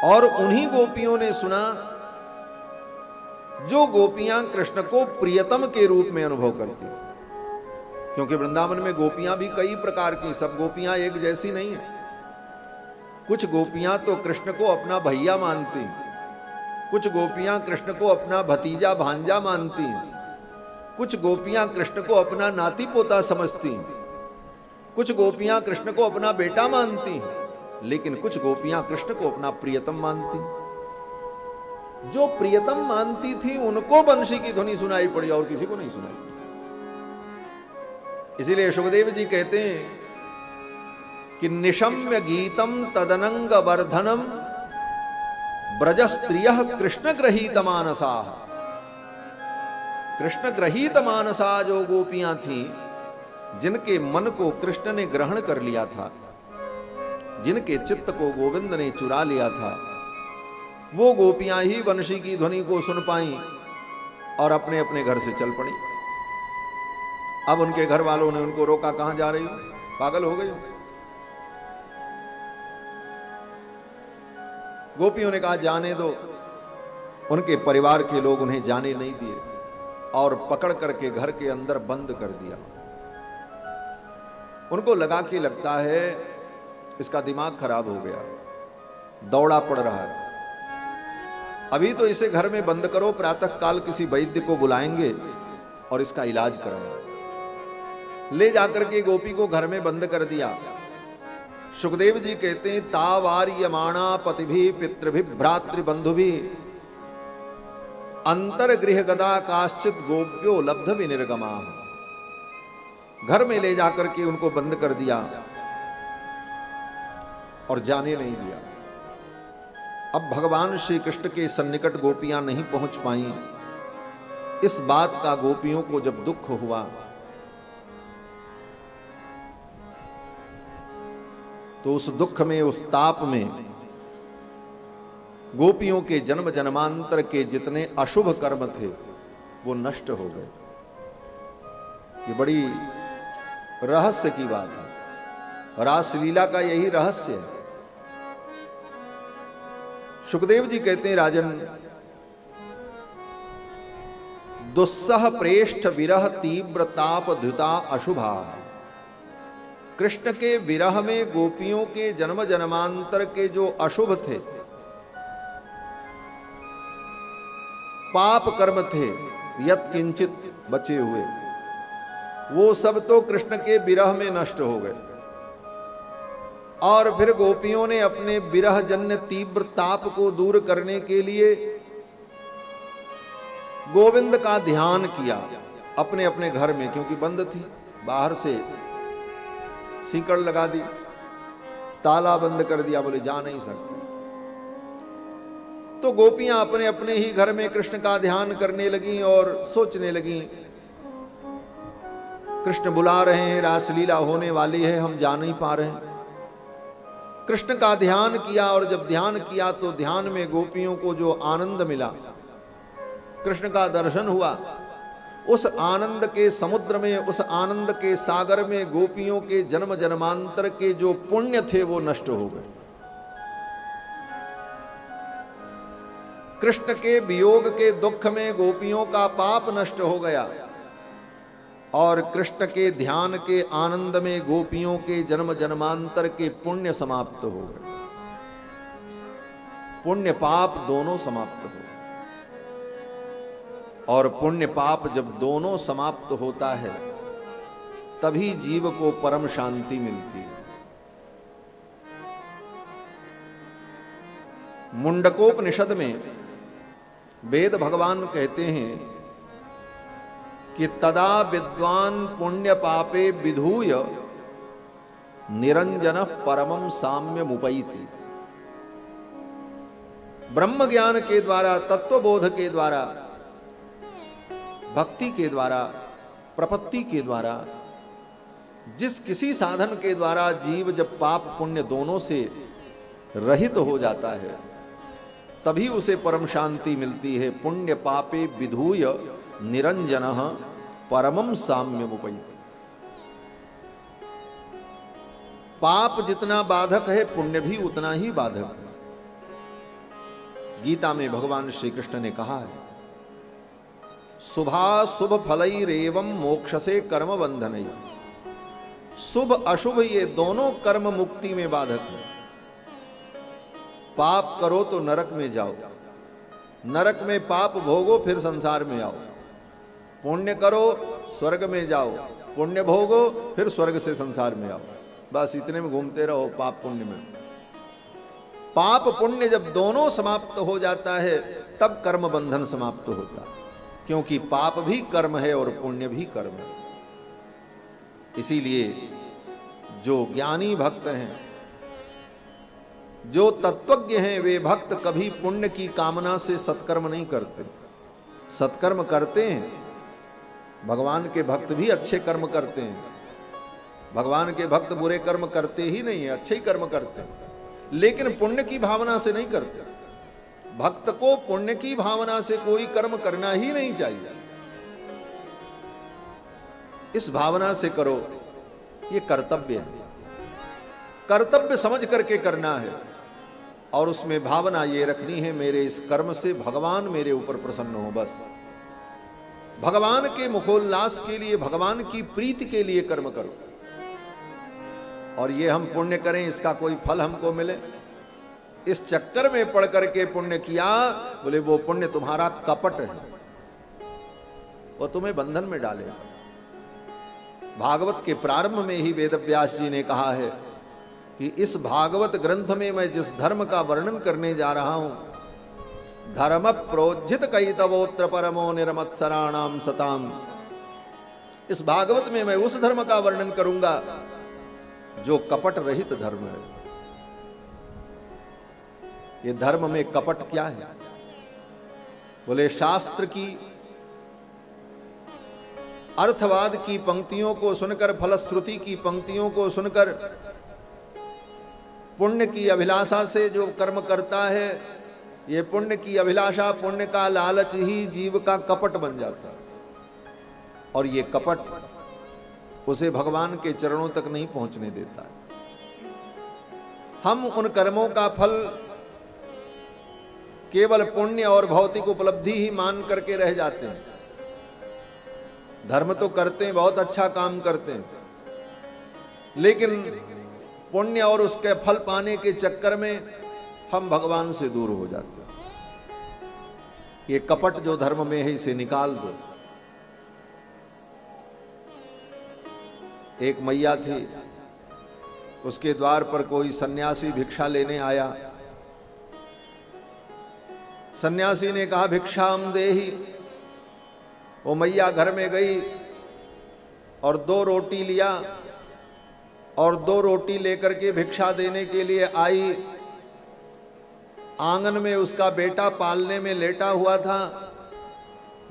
और उन्हीं गोपियों ने सुना जो गोपियां कृष्ण को प्रियतम के रूप में अनुभव करती थी। क्योंकि वृंदावन में गोपियां भी कई प्रकार की, सब गोपियां एक जैसी नहीं है। कुछ गोपियां तो कृष्ण को अपना भैया मानती, कुछ गोपियां कृष्ण को अपना भतीजा भांजा मानती, कुछ गोपियां कृष्ण को अपना नाती पोता समझती, कुछ गोपियां कृष्ण को अपना बेटा मानती, लेकिन कुछ गोपियां कृष्ण को अपना प्रियतम मानती। जो प्रियतम मानती थी उनको बंशी की ध्वनि सुनाई पड़ी और किसी को नहीं सुनाई। इसीलिए सुखदेव जी कहते हैं कि निशम्य गीतम तदनंग वर्धनम ब्रज स्त्रिय कृष्ण ग्रहीत मानसा। कृष्ण ग्रहीत मानसा जो गोपियां थीं, जिनके मन को कृष्ण ने ग्रहण कर लिया था, जिनके चित्त को गोविंद ने चुरा लिया था, वो गोपियां ही वंशी की ध्वनि को सुन पाई और अपने अपने घर से चल पड़ी। अब उनके घर वालों ने उनको रोका, कहां जा रही हो, पागल हो गई हो? गोपियों ने कहा जाने दो। उनके परिवार के लोग उन्हें जाने नहीं दिए और पकड़ करके घर के अंदर बंद कर दिया। उनको लगा कि लगता है इसका दिमाग खराब हो गया, दौड़ा पड़ रहा है। अभी तो इसे घर में बंद करो, प्रातः काल किसी वैद्य को बुलाएंगे और इसका इलाज कराएंगे। ले जाकर के गोपी को घर में बंद कर दिया। सुखदेव जी कहते हैं तावार्यमाणा पतिभि पितृभि भ्रातृबंधुभि अंतर्गृह गदा काश्चित गोप्यो लब्ध विनिर्गमा। घर में ले जाकर के उनको बंद कर दिया और जाने नहीं दिया। अब भगवान श्री कृष्ण के सन्निकट गोपियां नहीं पहुंच पाई। इस बात का गोपियों को जब दुख हुआ तो उस दुख में, उस ताप में गोपियों के जन्म जन्मांतर के जितने अशुभ कर्म थे वो नष्ट हो गए। ये बड़ी रहस्य की बात है। रासलीला का यही रहस्य है। सुखदेव जी कहते हैं राजन, दुस्सह प्रेष्ठ विरह तीव्र ताप द्युता अशुभा। कृष्ण के विरह में गोपियों के जन्म जन्मांतर के जो अशुभ थे, पाप कर्म थे, यत् किंचित बचे हुए, वो सब तो कृष्ण के विरह में नष्ट हो गए। और फिर गोपियों ने अपने विरह जन्य तीव्र ताप को दूर करने के लिए गोविंद का ध्यान किया अपने अपने घर में, क्योंकि बंद थी, बाहर से सीकड़ लगा दी, ताला बंद कर दिया, बोले जा नहीं सकते। तो गोपियां अपने अपने ही घर में कृष्ण का ध्यान करने लगी और सोचने लगी कृष्ण बुला रहे हैं, रासलीला होने वाली है, हम जा नहीं पा रहे हैं। कृष्ण का ध्यान किया और जब ध्यान किया तो ध्यान में गोपियों को जो आनंद मिला, कृष्ण का दर्शन हुआ, उस आनंद के समुद्र में, उस आनंद के सागर में गोपियों के जन्म जन्मांतर के जो पुण्य थे वो नष्ट हो गए। कृष्ण के वियोग के दुख में गोपियों का पाप नष्ट हो गया और कृष्ण के ध्यान के आनंद में गोपियों के जन्म जन्मांतर के पुण्य समाप्त हो गए। पुण्य पाप दोनों समाप्त हो गए। और पुण्य पाप जब दोनों समाप्त होता है तभी जीव को परम शांति मिलती है। मुंडकोपनिषद में वेद भगवान कहते हैं कि तदा विद्वान पुण्य पापे विधूय निरंजन परमं साम्यमुपैति। ब्रह्म ज्ञान के द्वारा, तत्वबोध के द्वारा, भक्ति के द्वारा, प्रपत्ति के द्वारा, जिस किसी साधन के द्वारा जीव जब पाप पुण्य दोनों से रहित हो जाता है तभी उसे परम शांति मिलती है। पुण्य पापे विधूय निरंजनः परमं साम्यमुपैति। पाप जितना बाधक है पुण्य भी उतना ही बाधक है। गीता में भगवान श्री कृष्ण ने कहा है, शुभाशुभ फलैरेवं मोक्ष से कर्म बंधन। शुभ अशुभ ये दोनों कर्म मुक्ति में बाधक है। पाप करो तो नरक में जाओ, नरक में पाप भोगो फिर संसार में आओ। पुण्य करो स्वर्ग में जाओ, पुण्य भोगो फिर स्वर्ग से संसार में आओ। बस इतने में घूमते रहो, पाप पुण्य में। पाप पुण्य जब दोनों समाप्त हो जाता है तब कर्म बंधन समाप्त होता है, क्योंकि पाप भी कर्म है और पुण्य भी कर्म है। इसीलिए जो ज्ञानी भक्त हैं, जो तत्वज्ञ हैं, वे भक्त कभी पुण्य की कामना से सत्कर्म नहीं करते, सत्कर्म करते हैं। भगवान के भक्त भी अच्छे कर्म करते हैं। भगवान के भक्त बुरे कर्म करते ही नहीं है, अच्छे ही कर्म करते हैं, लेकिन पुण्य की भावना से नहीं करते। भक्त को पुण्य की भावना से कोई कर्म करना ही नहीं चाहिए। इस भावना से करो, ये कर्तव्य है, कर्तव्य समझ करके करना है। और उसमें भावना ये रखनी है, मेरे इस कर्म से भगवान मेरे ऊपर प्रसन्न हो। बस भगवान के मुखोल्लास के लिए, भगवान की प्रीति के लिए कर्म करो। और ये हम पुण्य करें, इसका कोई फल हमको मिले, इस चक्कर में पड़ करके पुण्य किया, बोले वो पुण्य तुम्हारा कपट है, वो तुम्हें बंधन में डालेगा। भागवत के प्रारंभ में ही वेदव्यास जी ने कहा है कि इस भागवत ग्रंथ में मैं जिस धर्म का वर्णन करने जा रहा हूं, धर्म प्रोज्झित कैतवोत्र परमो निर्मत्सराणाम सताम, इस भागवत में मैं उस धर्म का वर्णन करूंगा जो कपट रहित धर्म है। ये धर्म में कपट क्या है? बोले शास्त्र की अर्थवाद की पंक्तियों को सुनकर, फलश्रुति की पंक्तियों को सुनकर पुण्य की अभिलाषा से जो कर्म करता है, ये पुण्य की अभिलाषा, पुण्य का लालच ही जीव का कपट बन जाता है। और ये कपट उसे भगवान के चरणों तक नहीं पहुंचने देता है। हम उन कर्मों का फल केवल पुण्य और भौतिक उपलब्धि ही मान करके रह जाते हैं। धर्म तो करते हैं, बहुत अच्छा काम करते हैं, लेकिन पुण्य और उसके फल पाने के चक्कर में हम भगवान से दूर हो जाते हैं। ये कपट जो धर्म में है, इसे निकाल दो। एक मैया थी, उसके द्वार पर कोई सन्यासी भिक्षा लेने आया। सन्यासी ने कहा भिक्षाम देहि। वो मैया घर में गई और 2 रोटी लिया और 2 रोटी लेकर के भिक्षा देने के लिए आई। आंगन में उसका बेटा पालने में लेटा हुआ था।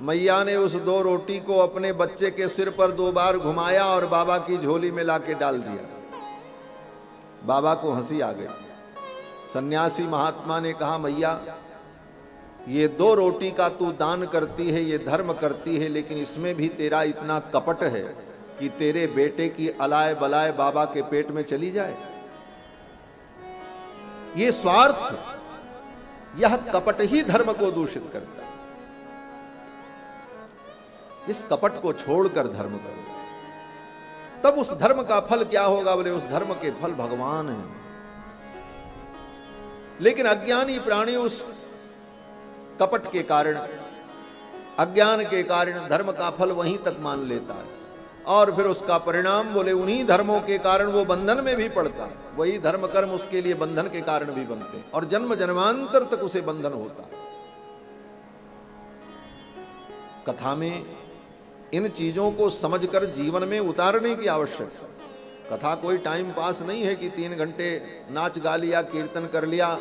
मैया ने उस 2 रोटी को अपने बच्चे के सिर पर 2 बार घुमाया और बाबा की झोली में लाके डाल दिया। बाबा को हंसी आ गई। सन्यासी महात्मा ने कहा, मैया ये 2 रोटी का तू दान करती है, ये धर्म करती है, लेकिन इसमें भी तेरा इतना कपट है कि तेरे बेटे की अलाय बलाय बाबा के पेट में चली जाए। ये स्वार्थ, यह कपट ही धर्म को दूषित करता है। इस कपट को छोड़कर धर्म करो, तब उस धर्म का फल क्या होगा? बोले उस धर्म के फल भगवान है। लेकिन अज्ञानी प्राणी उस कपट के कारण, अज्ञान के कारण धर्म का फल वहीं तक मान लेता है, और फिर उसका परिणाम बोले उन्हीं धर्मों के कारण वो बंधन में भी पड़ता है। वही धर्म कर्म उसके लिए बंधन के कारण भी बनते हैं और जन्म जन्मांतर तक उसे बंधन होता है। कथा में इन चीजों को समझकर जीवन में उतारने की आवश्यकता। कथा कोई टाइम पास नहीं है कि 3 घंटे नाच गा लिया, कीर्तन कर लिया,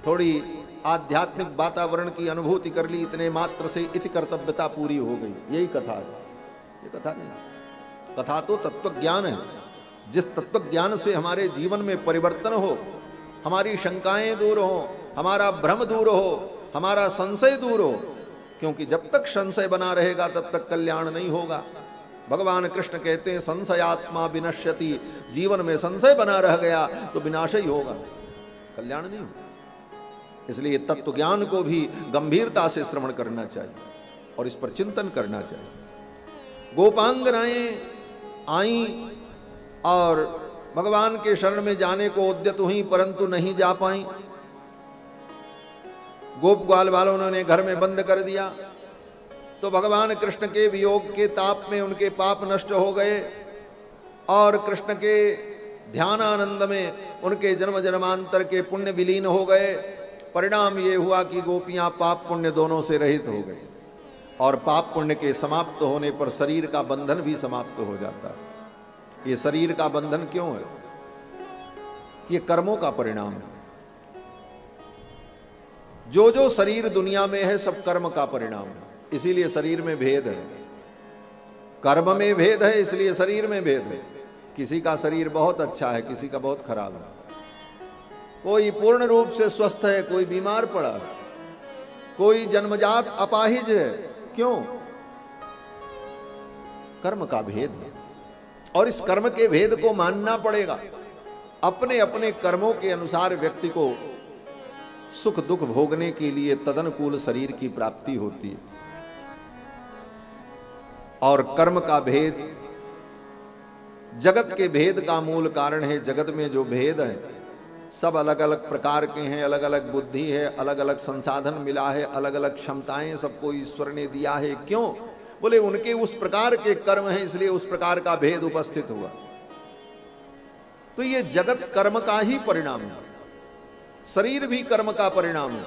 थोड़ी आध्यात्मिक वातावरण की अनुभूति कर ली, इतने मात्र से इति कर्तव्यता पूरी हो गई, यही कथा है। ये कथा नहीं। कथा तो तत्व ज्ञान है। जिस तत्व ज्ञान से हमारे जीवन में परिवर्तन हो, हमारी शंकाएं दूर हो, हमारा भ्रम दूर हो, हमारा संशय दूर हो, क्योंकि जब तक संशय बना रहेगा तब तक कल्याण नहीं होगा। भगवान कृष्ण कहते हैं संशयात्मा विनश्यति। जीवन में संशय बना रह गया तो विनाश ही होगा, कल्याण नहीं होगा। इसलिए तत्व ज्ञान को भी गंभीरता से श्रवण करना चाहिए और इस पर चिंतन करना चाहिए। गोपांगनाएं आई और भगवान के शरण में जाने को उद्यत हुई, परंतु नहीं जा पाई। गोप ग्वाल वालों ने घर में बंद कर दिया, तो भगवान कृष्ण के वियोग के ताप में उनके पाप नष्ट हो गए और कृष्ण के ध्यानानंद में उनके जन्म जन्मांतर के पुण्य विलीन हो गए। परिणाम ये हुआ कि गोपियां पाप पुण्य दोनों से रहित हो गई और पाप पुण्य के समाप्त होने पर शरीर का बंधन भी समाप्त हो जाता है। ये शरीर का बंधन क्यों है? ये कर्मों का परिणाम है। जो जो शरीर दुनिया में है सब कर्म का परिणाम है, इसीलिए शरीर में भेद है। कर्म में भेद है, इसलिए शरीर में भेद है। किसी का शरीर बहुत अच्छा है, किसी का बहुत खराब है। कोई पूर्ण रूप से स्वस्थ है, कोई बीमार पड़ा है, कोई जन्मजात अपाहिज है। क्यों? कर्म का भेद है और इस कर्म के भेद को मानना पड़ेगा। अपने अपने कर्मों के अनुसार व्यक्ति को सुख दुख भोगने के लिए तदनुकूल शरीर की प्राप्ति होती है। और कर्म का भेद जगत के भेद का मूल कारण है। जगत में जो भेद है सब अलग अलग प्रकार के हैं, अलग अलग बुद्धि है, अलग अलग संसाधन मिला है, अलग अलग क्षमताएं सबको ईश्वर ने दिया है। क्यों? बोले उनके उस प्रकार के कर्म हैं, इसलिए उस प्रकार का भेद उपस्थित हुआ। तो ये जगत कर्म का ही परिणाम है, शरीर भी कर्म का परिणाम है।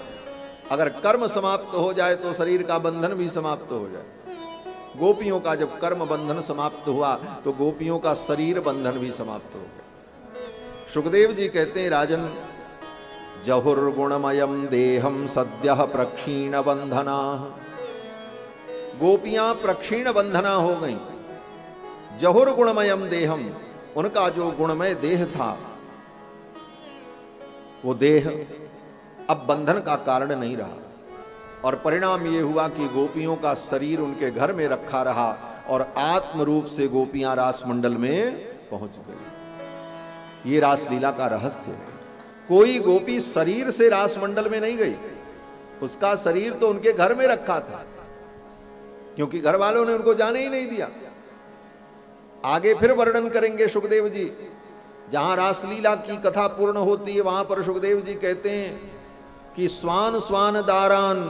अगर कर्म समाप्त हो जाए तो शरीर का बंधन भी समाप्त हो जाए। गोपियों का जब कर्म बंधन समाप्त हुआ तो गोपियों का शरीर बंधन भी समाप्त हो गया। सुखदेव जी कहते हैं, राजन जहुर्गुणमयम देहम सद्यः प्रक्षीण बंधना। गोपियां प्रक्षीण बंधना हो गई। जहुर्गुणमयम देहम, उनका जो गुणमय देह था वो देह अब बंधन का कारण नहीं रहा और परिणाम ये हुआ कि गोपियों का शरीर उनके घर में रखा रहा और आत्म रूप से गोपियां रास मंडल में पहुंच गई। ये रासलीला का रहस्य है। कोई गोपी शरीर से रास मंडल में नहीं गई, उसका शरीर तो उनके घर में रखा था, क्योंकि घर वालों ने उनको जाने ही नहीं दिया। आगे फिर वर्णन करेंगे सुखदेव जी, जहां रासलीला की कथा पूर्ण होती है वहां पर सुखदेव जी कहते हैं कि स्वान स्वान दारान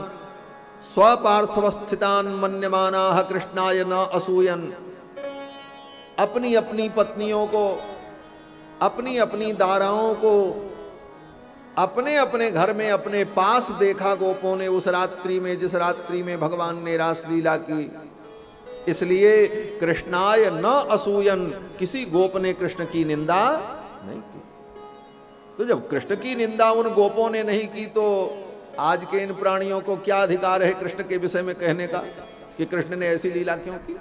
स्वपार्श्वस्थितान मन्यमानाः कृष्णाय न असूयन। अपनी अपनी पत्नियों को, अपनी अपनी दाराओं को अपने अपने घर में अपने पास देखा गोपों ने उस रात्रि में, जिस रात्रि में भगवान ने रासलीला की। इसलिए कृष्णाय न असूयन, किसी गोप ने कृष्ण की निंदा नहीं की। तो जब कृष्ण की निंदा उन गोपों ने नहीं की तो आज के इन प्राणियों को क्या अधिकार है कृष्ण के विषय में कहने का कि कृष्ण ने ऐसी लीला क्यों की?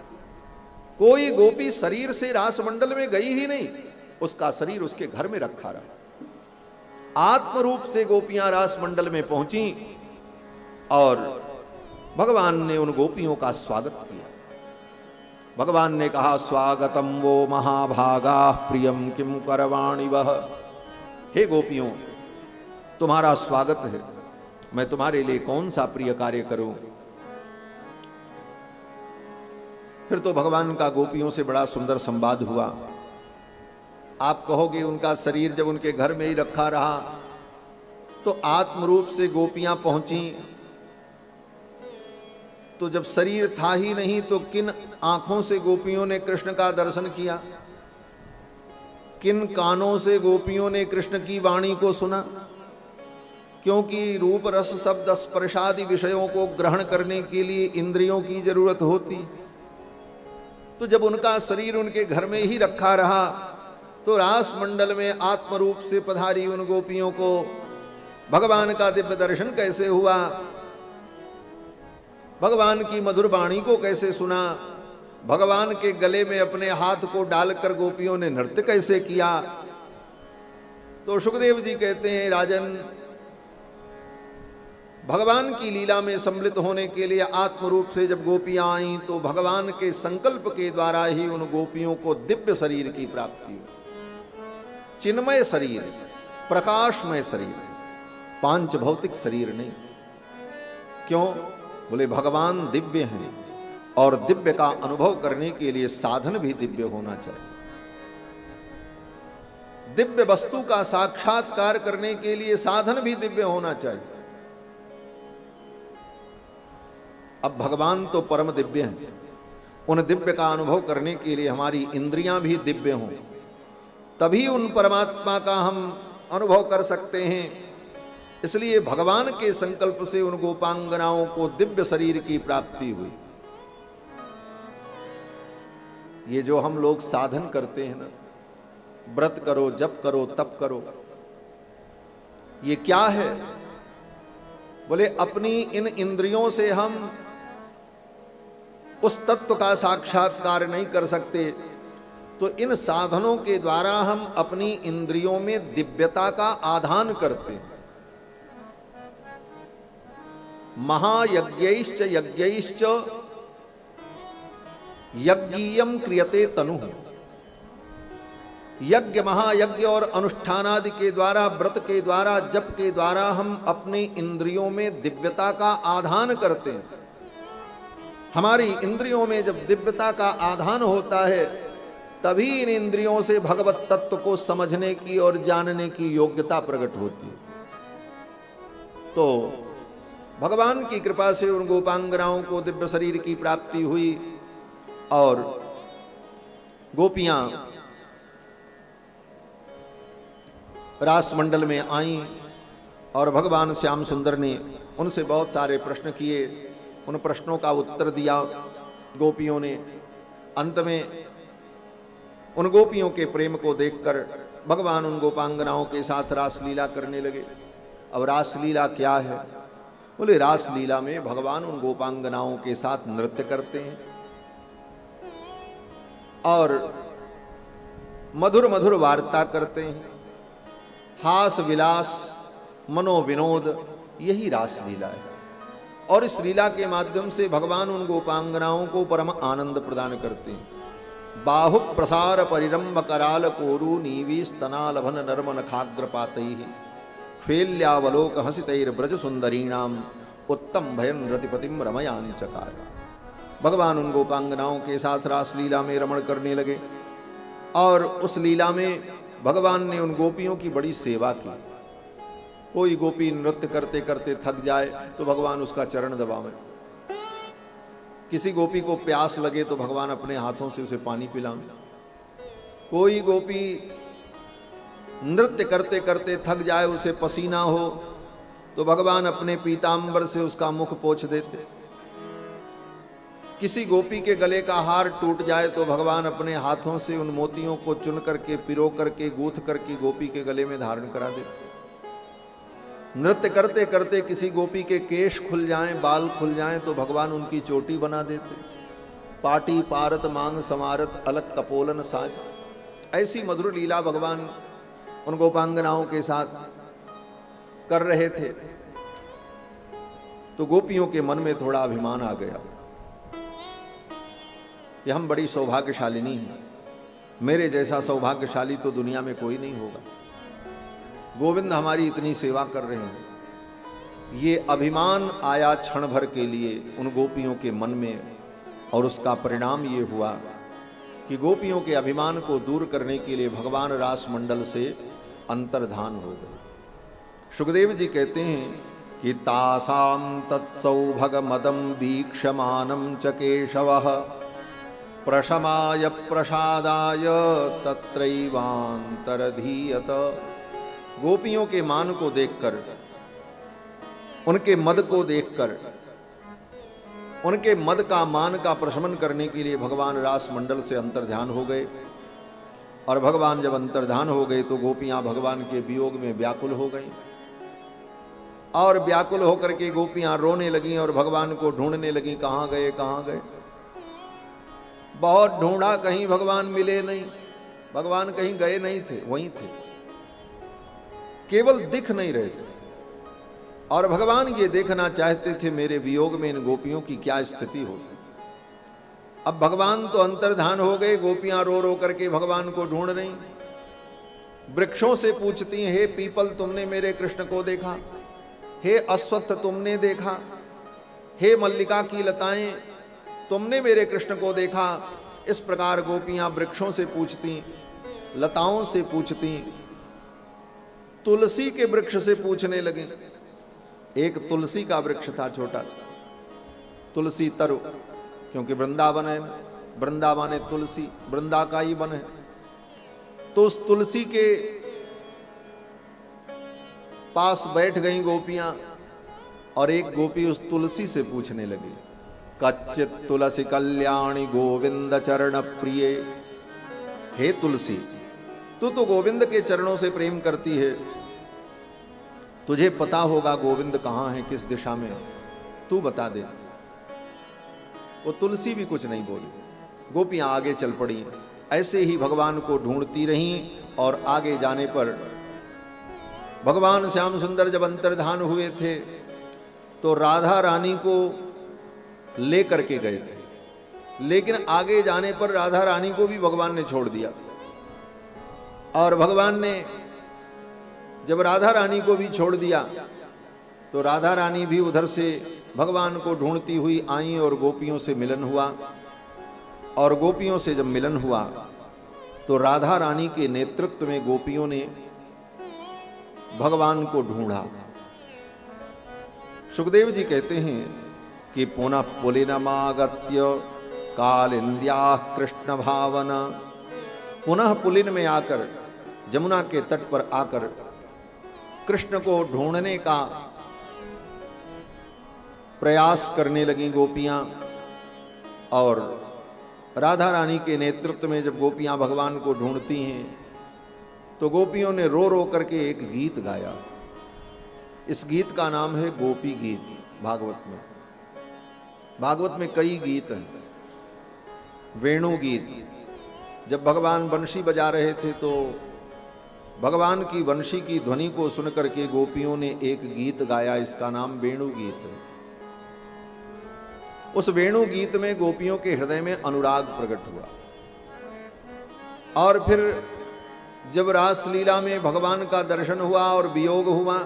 कोई गोपी शरीर से रास मंडल में गई ही नहीं, उसका शरीर उसके घर में रखा रहा। आत्म रूप से गोपियां रास मंडल में पहुंची और भगवान ने उन गोपियों का स्वागत किया। भगवान ने कहा, स्वागतम वो महाभागा प्रियम किम करवाणि वह। हे गोपियों, तुम्हारा स्वागत है, मैं तुम्हारे लिए कौन सा प्रिय कार्य करूं। फिर तो भगवान का गोपियों से बड़ा सुंदर संवाद हुआ। आप कहोगे उनका शरीर जब उनके घर में ही रखा रहा तो आत्म रूप से गोपियां पहुंची, तो जब शरीर था ही नहीं तो किन आंखों से गोपियों ने कृष्ण का दर्शन किया, किन कानों से गोपियों ने कृष्ण की वाणी को सुना? क्योंकि रूप रस शब्द स्पर्शादि विषयों को ग्रहण करने के लिए इंद्रियों की जरूरत होती। तो जब उनका शरीर उनके घर में ही रखा रहा तो रास मंडल में आत्म रूप से पधारी उन गोपियों को भगवान का दिव्य दर्शन कैसे हुआ, भगवान की मधुर वाणी को कैसे सुना, भगवान के गले में अपने हाथ को डालकर गोपियों ने नृत्य कैसे किया। तो सुखदेव जी कहते हैं, राजन, भगवान की लीला में सम्मिलित होने के लिए आत्म रूप से जब गोपियां आईं तो भगवान के संकल्प के द्वारा ही उन गोपियों को दिव्य शरीर की प्राप्ति हुई। चिन्मय शरीर, प्रकाशमय शरीर, पांच भौतिक शरीर नहीं। क्यों? बोले भगवान दिव्य हैं और दिव्य का अनुभव करने के लिए साधन भी दिव्य होना चाहिए। दिव्य वस्तु का साक्षात्कार करने के लिए साधन भी दिव्य होना चाहिए। अब भगवान तो परम दिव्य हैं, उन दिव्य का अनुभव करने के लिए हमारी इंद्रियां भी दिव्य हों, तभी उन परमात्मा का हम अनुभव कर सकते हैं। इसलिए भगवान के संकल्प से उन गोपांगनाओं को दिव्य शरीर की प्राप्ति हुई। ये जो हम लोग साधन करते हैं ना, व्रत करो, जप करो, तप करो, ये क्या है? बोले अपनी इन इंद्रियों से हम उस तत्व का साक्षात्कार नहीं कर सकते, तो इन साधनों के द्वारा हम अपनी इंद्रियों में दिव्यता का आधान करते हैं। महायज्ञैश्च यज्ञैश्च यज्ञीयम क्रियते तनु। यज्ञ, महायज्ञ और अनुष्ठानादि के द्वारा, व्रत के द्वारा, जप के द्वारा हम अपनी इंद्रियों में दिव्यता का आधान करते हैं। हमारी इंद्रियों में जब दिव्यता का आधान होता है, तभी इन इंद्रियों से भगवत तत्व को समझने की और जानने की योग्यता प्रकट होती है। तो भगवान की कृपा से उन गोपांगनाओं को दिव्य शरीर की प्राप्ति हुई और गोपियां रास मंडल में आईं और भगवान श्याम सुंदर ने उनसे बहुत सारे प्रश्न किए। उन प्रश्नों का उत्तर दिया गोपियों ने। अंत में उन गोपियों के प्रेम को देखकर भगवान उन गोपांगनाओं के साथ रासलीला करने लगे। अब रासलीला क्या है? बोले रासलीला में भगवान उन गोपांगनाओं के साथ नृत्य करते हैं और मधुर मधुर वार्ता करते हैं, हास विलास, मनोविनोद, यही रासलीला है। और इस लीला के माध्यम से भगवान उन गोपांगनाओं को परम आनंद प्रदान करते हैं। बाहु प्रसार परिरंभ कराल कोरु नीवी स्तनालभन नर्म नखाग्रपातैः फेल्यावलोक हसितैर ब्रज सुंदरीणाम उत्तम भयन रतिपतिम रमयांचकार। भगवान उन गोपांगनाओं के साथ रासलीला में रमण करने लगे और उस लीला में भगवान ने उन गोपियों की बड़ी सेवा की। कोई गोपी नृत्य करते करते थक जाए तो भगवान उसका चरण दबावें, किसी गोपी को प्यास लगे तो भगवान अपने हाथों से उसे पानी पिलाएं, कोई गोपी नृत्य करते करते थक जाए, उसे पसीना हो तो भगवान अपने पीतांबर से उसका मुख पोंछ देते, किसी गोपी के गले का हार टूट जाए तो भगवान अपने हाथों से उन मोतियों को चुन करके, पिरो करके, गूंथ करके गोपी के गले में धारण करा देते। नृत्य करते करते किसी गोपी के केश खुल जाएं, बाल खुल जाएं तो भगवान उनकी चोटी बना देते। पाटी पारत मांग समारत अलग कपोलन साज, ऐसी मधुर लीला भगवान उन गोपांगनाओं के साथ कर रहे थे। तो गोपियों के मन में थोड़ा अभिमान आ गया कि हम बड़ी सौभाग्यशालिनी हैं, मेरे जैसा सौभाग्यशाली तो दुनिया में कोई नहीं होगा, गोविंद हमारी इतनी सेवा कर रहे हैं। ये अभिमान आया क्षण भर के लिए उन गोपियों के मन में, और उसका परिणाम ये हुआ कि गोपियों के अभिमान को दूर करने के लिए भगवान रास मंडल से अंतर्धान हो गए। सुखदेव जी कहते हैं कि तासाम तत्सौभग मदम वीक्षमानम च केशवः प्रशमाय प्रसादाय तत्रैवांतरधीयत। गोपियों के मान को देखकर, उनके मद को देखकर, उनके मद का, मान का प्रशमन करने के लिए भगवान रास मंडल से अंतर्ध्यान हो गए। और भगवान जब अंतर्ध्यान हो गए तो गोपियां भगवान के वियोग में व्याकुल हो गईं और व्याकुल होकर के गोपियां रोने लगीं और भगवान को ढूंढने लगीं, कहाँ गए कहाँ गए। बहुत ढूंढा, कहीं भगवान मिले नहीं, भगवान कहीं गए नहीं थे, वहीं थे, केवल दिख नहीं रहे थे। और भगवान ये देखना चाहते थे मेरे वियोग में इन गोपियों की क्या स्थिति होती। अब भगवान तो अंतर्धान हो गए, गोपियां रो रो करके भगवान को ढूंढ रही। वृक्षों से पूछती हैं, हे पीपल तुमने मेरे कृष्ण को देखा, हे अश्वत्थ तुमने देखा, हे मल्लिका की लताएं तुमने मेरे कृष्ण को देखा। इस प्रकार गोपियां वृक्षों से पूछती, लताओं से पूछती, तुलसी के वृक्ष से पूछने लगे। एक तुलसी का वृक्ष था छोटा सा, तुलसी तरु, क्योंकि वृंदावन है, वृंदावन है तुलसी, वृंदा का ही वन है। तो उस तुलसी के पास बैठ गई गोपियां और एक गोपी उस तुलसी से पूछने लगी, कच्चित तुलसी कल्याणी गोविंद चरण प्रिय। हे तुलसी, तू तो गोविंद के चरणों से प्रेम करती है, तुझे पता होगा गोविंद कहां है, किस दिशा में, तू बता दे। वो तुलसी भी कुछ नहीं बोली। गोपियां आगे चल पड़ी, ऐसे ही भगवान को ढूंढती रहीं। और आगे जाने पर भगवान श्याम सुंदर जब अंतर्धान हुए थे तो राधा रानी को लेकर के गए थे, लेकिन आगे जाने पर राधा रानी को भी भगवान ने छोड़ दिया। और भगवान ने जब राधा रानी को भी छोड़ दिया तो राधा रानी भी उधर से भगवान को ढूंढती हुई आई और गोपियों से मिलन हुआ। और गोपियों से जब मिलन हुआ तो राधा रानी के नेतृत्व में गोपियों ने भगवान को ढूंढा। सुखदेव जी कहते हैं कि पुनः पुलिनमागत्य कालिंद्या कृष्ण भावना, पुनः पुलिन में आकर, जमुना के तट पर आकर कृष्ण को ढूंढने का प्रयास करने लगी गोपियां। और राधा रानी के नेतृत्व में जब गोपियां भगवान को ढूंढती हैं तो गोपियों ने रो रो करके एक गीत गाया। इस गीत का नाम है गोपी गीत। भागवत में कई गीत हैं। वेणु गीत, जब भगवान बंशी बजा रहे थे तो भगवान की वंशी की ध्वनि को सुनकर के गोपियों ने एक गीत गाया, इसका नाम वेणु गीत है। उस वेणु गीत में गोपियों के हृदय में अनुराग प्रकट हुआ। और फिर जब रास लीला में भगवान का दर्शन हुआ और वियोग हुआ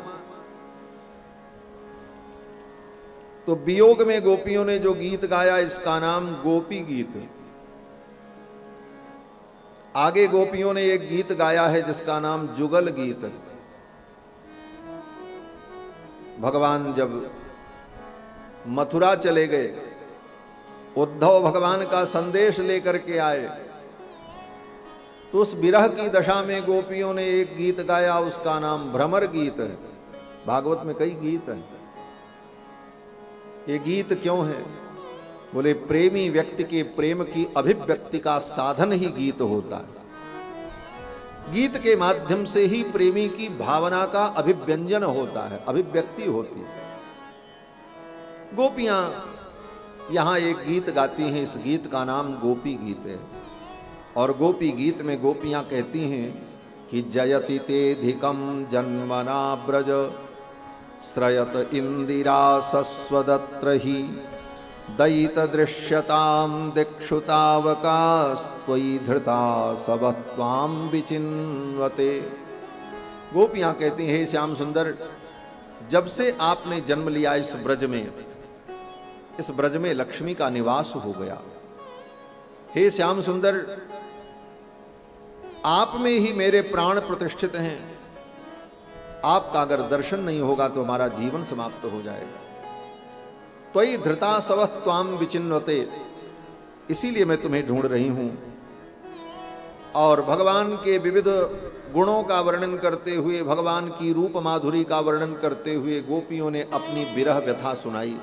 तो वियोग में गोपियों ने जो गीत गाया, इसका नाम गोपी गीत है। आगे गोपियों ने एक गीत गाया है जिसका नाम जुगल गीत है। भगवान जब मथुरा चले गए, उद्धव भगवान का संदेश लेकर के आए, तो उस विरह की दशा में गोपियों ने एक गीत गाया, उसका नाम भ्रमर गीत है। भागवत में कई गीत हैं। ये गीत क्यों है? बोले प्रेमी व्यक्ति के प्रेम की अभिव्यक्ति का साधन ही गीत होता है। गीत के माध्यम से ही प्रेमी की भावना का अभिव्यंजन होता है, अभिव्यक्ति होती है। गोपियां यहां एक गीत गाती हैं, इस गीत का नाम गोपी गीत है। और गोपी गीत में गोपियां कहती हैं कि जयति तेधिकम जन्मना ब्रज श्रयत इंदिरा सस्वदत्र ही दयित दृश्यताम दिक्षुतावकास्त्वयि धृता सब त्वाम विचिन्वते। गोपियां कहती हैं, हे श्याम सुंदर, जब से आपने जन्म लिया इस ब्रज में लक्ष्मी का निवास हो गया। हे श्याम सुंदर, आप में ही मेरे प्राण प्रतिष्ठित हैं। आपका अगर दर्शन नहीं होगा तो हमारा जीवन समाप्त हो जाएगा। त्वयि धृता सवः त्वाम विचिन्वते, इसीलिए मैं तुम्हें ढूंढ रही हूं। और भगवान के विविध गुणों का वर्णन करते हुए, भगवान की रूप माधुरी का वर्णन करते हुए गोपियों ने अपनी विरह व्यथा सुनाई।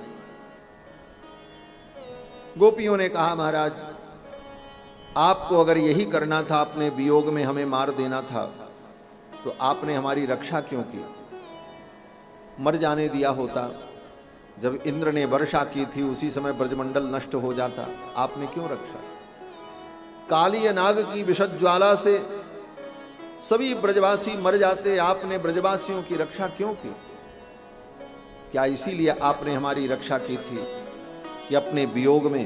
गोपियों ने कहा, महाराज आपको अगर यही करना था, अपने वियोग में हमें मार देना था, तो आपने हमारी रक्षा क्यों की? मर जाने दिया होता। जब इंद्र ने वर्षा की थी उसी समय ब्रजमंडल नष्ट हो जाता, आपने क्यों रक्षा? काली नाग की विषद ज्वाला से सभी ब्रजवासी मर जाते, आपने ब्रजवासियों की रक्षा क्यों की? क्या इसीलिए आपने हमारी रक्षा की थी कि अपने वियोग में,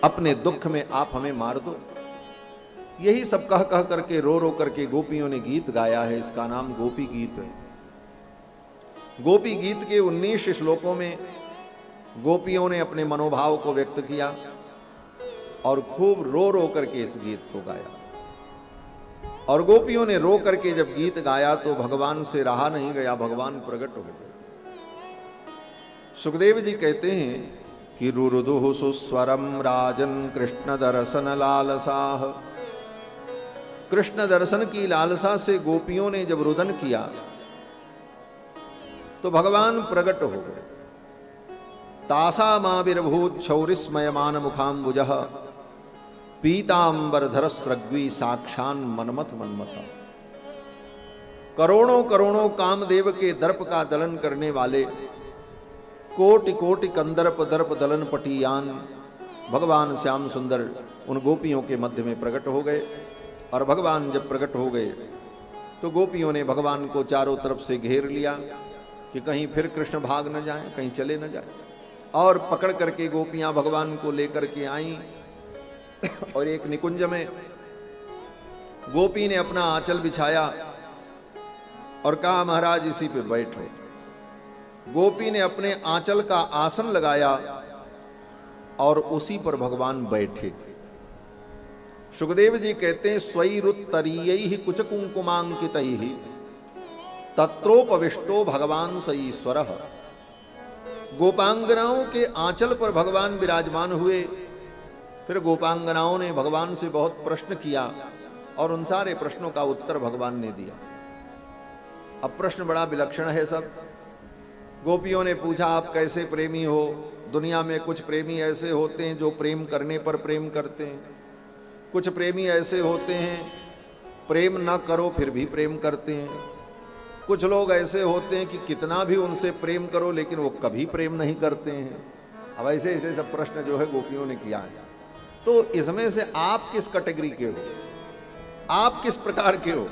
अपने दुख में आप हमें मार दो? यही सब कह कह करके रो रो करके गोपियों ने गीत गाया है। इसका नाम गोपी गीत है। गोपी गीत के 19 श्लोकों में गोपियों ने अपने मनोभाव को व्यक्त किया और खूब रो रो करके इस गीत को गाया। और गोपियों ने रो करके जब गीत गाया तो भगवान से रहा नहीं गया, भगवान प्रकट हो गए। सुखदेव जी कहते हैं कि रुरुदुः सुस्वरम राजन कृष्ण दर्शन लालसाह। कृष्ण दर्शन की लालसा से गोपियों ने जब रुदन किया तो भगवान प्रकट हो गए। तासामाविर्भूत क्षौरिस्मयमान मुखाम्बुजः पीतांबरधर स्रग्वी साक्षान मनमथ मनमथा। करोड़ों करोड़ों कामदेव के दर्प का दलन करने वाले कोटि कोटि कंदर्प दर्प दलन पटियान भगवान श्याम सुंदर उन गोपियों के मध्य में प्रकट हो गए। और भगवान जब प्रकट हो गए तो गोपियों ने भगवान को चारों तरफ से घेर लिया कि कहीं फिर कृष्ण भाग न जाए, कहीं चले न जाए। और पकड़ करके गोपियां भगवान को लेकर के आईं और एक निकुंज में गोपी ने अपना आंचल बिछाया और कहा महाराज इसी पे बैठो। गोपी ने अपने आंचल का आसन लगाया और उसी पर भगवान बैठे। सुखदेव जी कहते हैं स्वैरुत्तरीयैः कुच कुंकुमांकितैः तत्रोपविष्टो भगवान स ईश्वरः। गोपांगनाओं के आंचल पर भगवान विराजमान हुए। फिर गोपांगनाओं ने भगवान से बहुत प्रश्न किया और उन सारे प्रश्नों का उत्तर भगवान ने दिया। अब प्रश्न बड़ा विलक्षण है सब। गोपियों ने पूछा आप कैसे प्रेमी हो? दुनिया में कुछ प्रेमी ऐसे होते हैं जो प्रेम करने पर प्रेम करते हैं, कुछ प्रेमी ऐसे होते हैं प्रेम ना करो फिर भी प्रेम करते हैं, कुछ लोग ऐसे होते हैं कि कितना भी उनसे प्रेम करो लेकिन वो कभी प्रेम नहीं करते हैं। अब ऐसे ऐसे सब प्रश्न जो है गोपियों ने किया है। तो इसमें से आप किस कैटेगरी के हो, आप किस प्रकार के हो?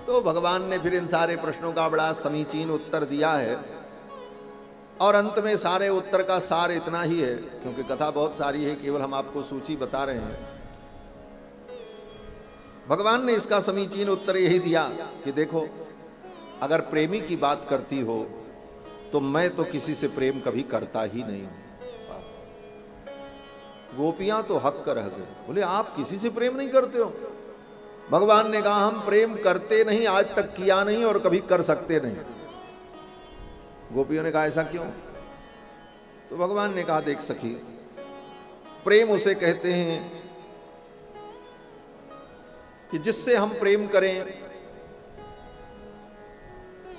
तो भगवान ने फिर इन सारे प्रश्नों का बड़ा समीचीन उत्तर दिया है। और अंत में सारे उत्तर का सार इतना ही है, क्योंकि कथा बहुत सारी है, केवल हम आपको सूची बता रहे हैं। भगवान ने इसका समीचीन उत्तर यही दिया कि देखो, अगर प्रेमी की बात करती हो तो मैं तो किसी से प्रेम कभी करता ही नहीं हूं। गोपियां तो हक कर रह गए, बोले आप किसी से प्रेम नहीं करते हो? भगवान ने कहा हम प्रेम करते नहीं, आज तक किया नहीं और कभी कर सकते नहीं। गोपियों ने कहा ऐसा क्यों? तो भगवान ने कहा देख सखी, प्रेम उसे कहते हैं कि जिससे हम प्रेम करें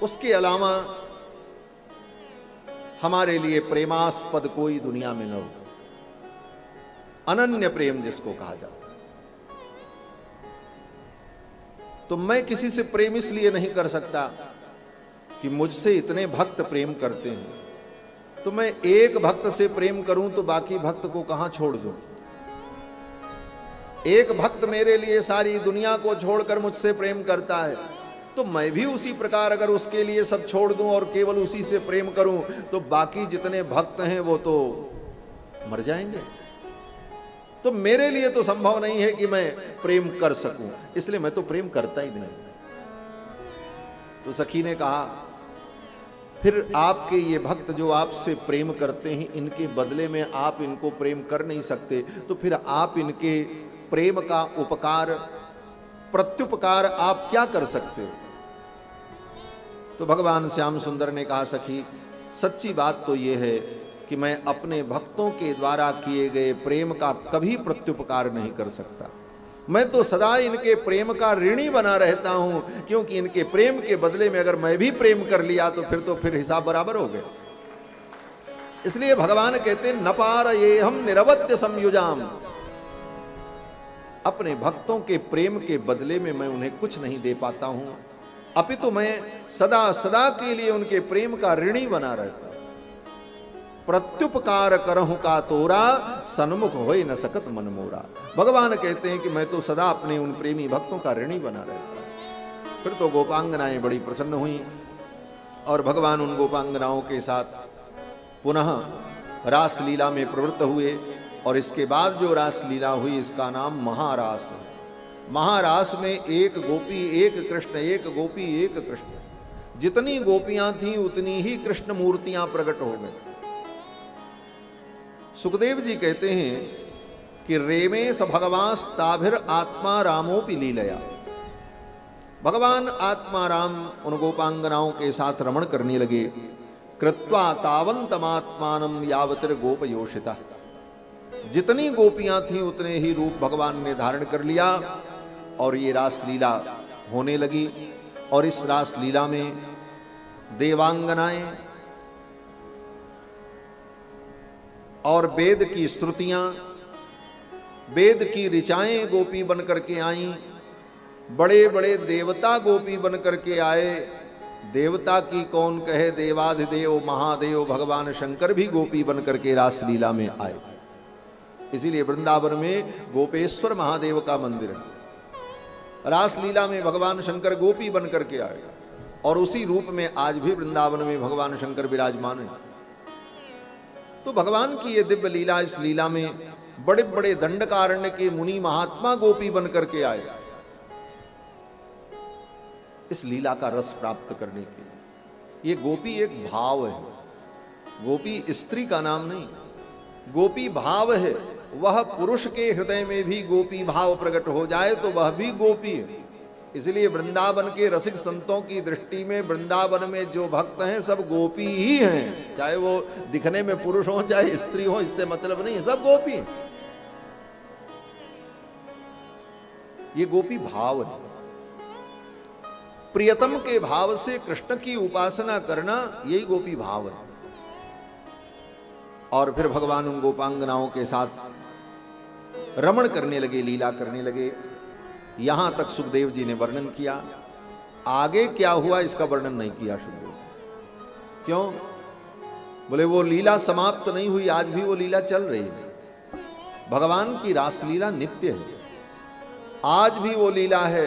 उसके अलावा हमारे लिए प्रेमास्पद कोई दुनिया में न हो। अनन्य प्रेम जिसको कहा जाता है। तो मैं किसी से प्रेम इसलिए नहीं कर सकता कि मुझसे इतने भक्त प्रेम करते हैं, तो मैं एक भक्त से प्रेम करूं तो बाकी भक्त को कहां छोड़ दूं? एक भक्त मेरे लिए सारी दुनिया को छोड़कर मुझसे प्रेम करता है, तो मैं भी उसी प्रकार अगर उसके लिए सब छोड़ दूं और केवल उसी से प्रेम करूं तो बाकी जितने भक्त हैं वो तो मर जाएंगे। तो मेरे लिए तो संभव नहीं है कि मैं प्रेम कर सकूं, इसलिए मैं तो प्रेम करता ही नहीं। तो सखी ने कहा फिर आपके ये भक्त जो आपसे प्रेम करते हैं, इनके बदले में आप इनको प्रेम कर नहीं सकते, तो फिर आप इनके प्रेम का उपकार प्रत्युपकार आप क्या कर सकते हो? तो भगवान श्याम सुंदर ने कहा सखी, सच्ची बात तो ये है कि मैं अपने भक्तों के द्वारा किए गए प्रेम का कभी प्रत्युपकार नहीं कर सकता। मैं तो सदा इनके प्रेम का ऋणी बना रहता हूं, क्योंकि इनके प्रेम के बदले में अगर मैं भी प्रेम कर लिया तो फिर हिसाब बराबर हो गया। इसलिए भगवान कहते न पारये हम निरवध्य संयुजाम। अपने भक्तों के प्रेम के बदले में मैं उन्हें कुछ नहीं दे पाता हूं, अपितु मैं सदा सदा के लिए उनके प्रेम का ऋणी बना रहता हूं। प्रत्युपकार करहु का तोरा सन्मुख होए न सकत मन मोरा। भगवान कहते हैं कि मैं तो सदा अपने उन प्रेमी भक्तों का ऋणी बना रहता हूं। फिर तो गोपांगनाएं बड़ी प्रसन्न हुई और भगवान उन गोपांगनाओं के साथ पुनः रास लीला में प्रवृत्त हुए। और इसके बाद जो रास लीला हुई इसका नाम महारास है। महारास में एक गोपी एक कृष्ण, एक गोपी एक कृष्ण। जितनी गोपियां थीं उतनी ही कृष्ण मूर्तियां प्रकट हो गई। सुखदेव जी कहते हैं कि रेमे स भगवास्ताभिर आत्मा रामोपि लीलया। भगवान आत्मा राम उन गोपांगनाओं के साथ रमण करने लगे। कृत्वा तावंतमात्मानं यावतिर गोपयोषिता। जितनी गोपियां थीं उतने ही रूप भगवान ने धारण कर लिया और ये रासलीला होने लगी। और इस रासलीला में देवांगनाएं और वेद की श्रुतियां, वेद की ऋचाएं गोपी बन करके आईं। बड़े बड़े देवता गोपी बन करके आए। देवता की कौन कहे, देवाधिदेव महादेव भगवान शंकर भी गोपी बन करके रासलीला में आए। इसीलिए वृंदावन में गोपेश्वर महादेव का मंदिर है। रासलीला में भगवान शंकर गोपी बन करके आए और उसी रूप में आज भी वृंदावन में भगवान शंकर विराजमान है। तो भगवान की ये दिव्य लीला, इस लीला में बड़े बड़े दंडकारण्य के मुनि महात्मा गोपी बन करके आए इस लीला का रस प्राप्त करने के लिए। ये गोपी एक भाव है, गोपी स्त्री का नाम नहीं, गोपी भाव है। वह पुरुष के हृदय में भी गोपी भाव प्रकट हो जाए तो वह भी गोपी है। इसलिए वृंदावन के रसिक संतों की दृष्टि में वृंदावन में जो भक्त हैं सब गोपी ही हैं। चाहे वो दिखने में पुरुष हो चाहे स्त्री हो, इससे मतलब नहीं है, सब गोपी हैं। ये गोपी भाव है। प्रियतम के भाव से कृष्ण की उपासना करना, यही गोपी भाव है। और फिर भगवान उन गोपांगनाओं के साथ रमण करने लगे, लीला करने लगे। यहां तक सुखदेव जी ने वर्णन किया। आगे क्या हुआ इसका वर्णन नहीं किया सुखदेव। क्यों? बोले वो लीला समाप्त नहीं हुई, आज भी वो लीला चल रही है। भगवान की रासलीला नित्य है, आज भी वो लीला है।